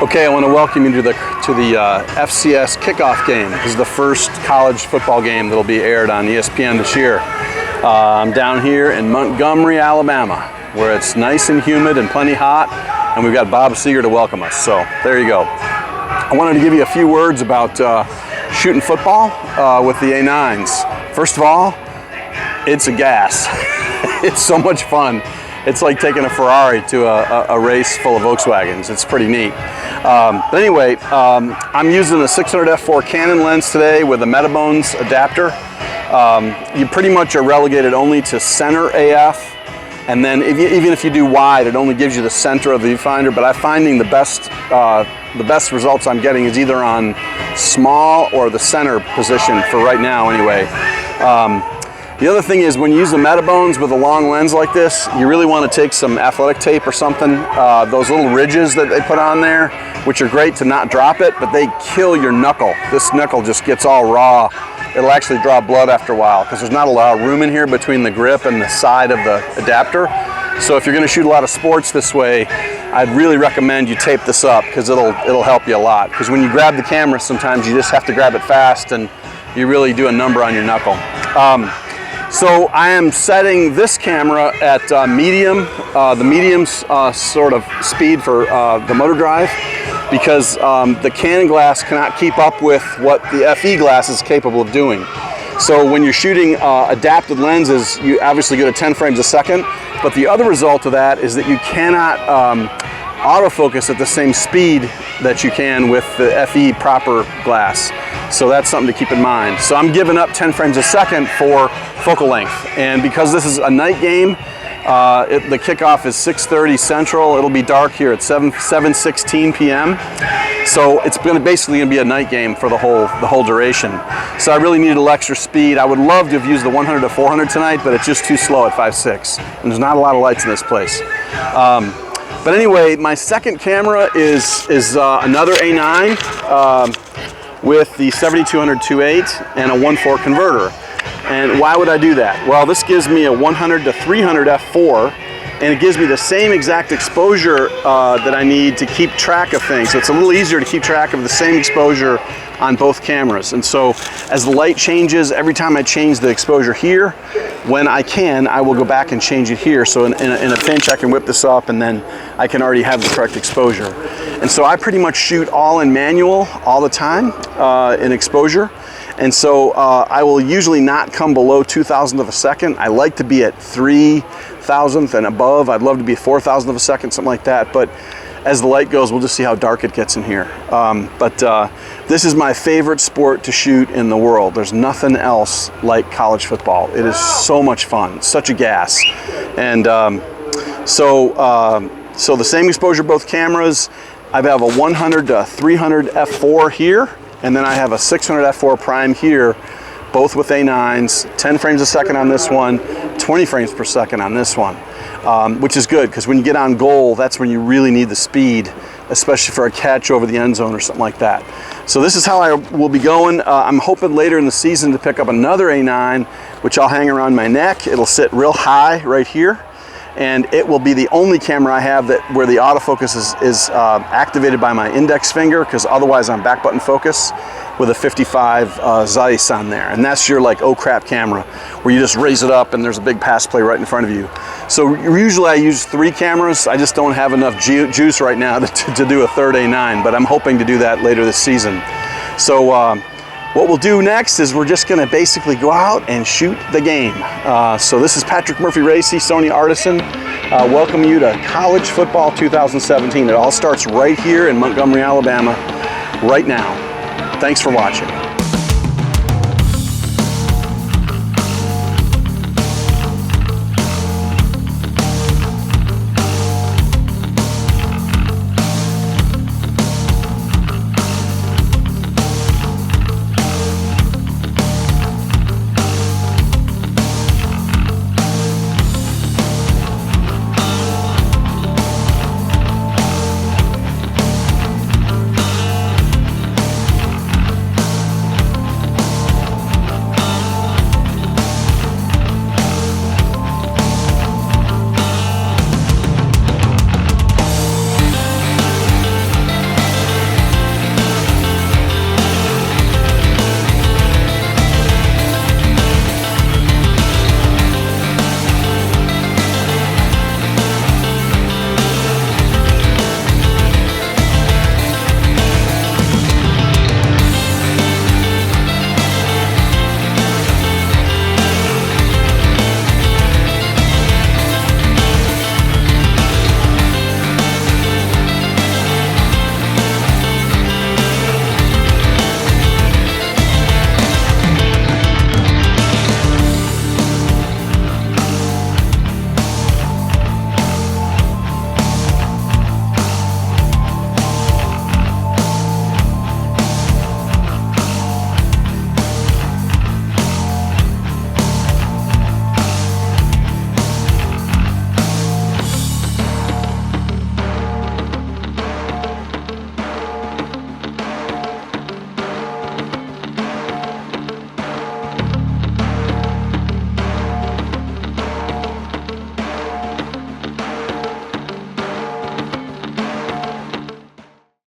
Okay, I want to welcome you to the FCS kickoff game. This is the first college football game that'll be aired on ESPN this year. I'm down here in Montgomery, Alabama, where it's nice and humid and plenty hot, and we've got Bob Seger to welcome us. So there you go. I wanted to give you a few words about shooting football with the A9s. First of all, it's a gas. It's so much fun. It's like taking a Ferrari to a race full of Volkswagens. It's pretty neat. But anyway, I'm using a 600 f4 Canon lens today with a Metabones adapter. You pretty much are relegated only to center AF, and then even if you do wide, it only gives you the center of the viewfinder. But I'm finding the best results I'm getting is either on small or the center position for right now anyway. The other thing is when you use the Metabones with a long lens like this, you really want to take some athletic tape or something, those little ridges that they put on there, which are great to not drop it, but they kill your knuckle. This knuckle just gets all raw. It'll actually draw blood after a while because there's not a lot of room in here between the grip and the side of the adapter. So if you're going to shoot a lot of sports this way, I'd really recommend you tape this up because it'll help you a lot. Because when you grab the camera, sometimes you just have to grab it fast and you really do a number on your knuckle. So I am setting this camera at medium, the medium sort of speed for the motor drive, because the Canon glass cannot keep up with what the FE glass is capable of doing. So when you're shooting adapted lenses, you obviously go to 10 frames a second, but the other result of that is that you cannot autofocus at the same speed that you can with the FE proper glass. So that's something to keep in mind. So I'm giving up 10 frames a second for focal length. And because this is a night game, the kickoff is 6:30 Central. It'll be dark here at 7:16 p.m. So it's basically going to be a night game for the whole duration. So I really need a little extra speed. I would love to have used the 100 to 400 tonight, but it's just too slow at 5.6. And there's not a lot of lights in this place. But anyway, my second camera is another A9 with the 7200 2.8 and a 1.4 converter. And why would I do that? Well, this gives me a 100 to 300 f4, and it gives me the same exact exposure that I need to keep track of things. So it's a little easier to keep track of the same exposure on both cameras. And so as the light changes, every time I change the exposure here, when I can, I will go back and change it here. So in a pinch, I can whip this up and then I can already have the correct exposure. And so I pretty much shoot all in manual all the time in exposure. And so I will usually not come below 2,000th of a second. I like to be at 3,000th and above. I'd love to be 4,000th of a second, something like that. But as the light goes, we'll just see how dark it gets in here. This is my favorite sport to shoot in the world. There's nothing else like college football. It is so much fun, such a gas. And so the same exposure, both cameras. I have a 100 to 300 f4 here, and then I have a 600 f4 prime here, both with A9s, 10 frames a second on this one, 20 frames per second on this one, which is good because when you get on goal, that's when you really need the speed, especially for a catch over the end zone or something like that. So this is how I will be going. I'm hoping later in the season to pick up another A9, which I'll hang around my neck. It'll sit real high right here, and it will be the only camera I have where the autofocus is activated by my index finger, because otherwise I'm back button focus with a 55 Zeiss on there. And that's your like, oh crap camera, where you just raise it up and there's a big pass play right in front of you. So usually I use 3 cameras. I just don't have enough juice right now to do a third A9, but I'm hoping to do that later this season. So what we'll do next is we're just gonna basically go out and shoot the game. So this is Patrick Murphy Racy, Sony Artisan. Welcome you to College Football 2017. It all starts right here in Montgomery, Alabama, right now. Thanks for watching.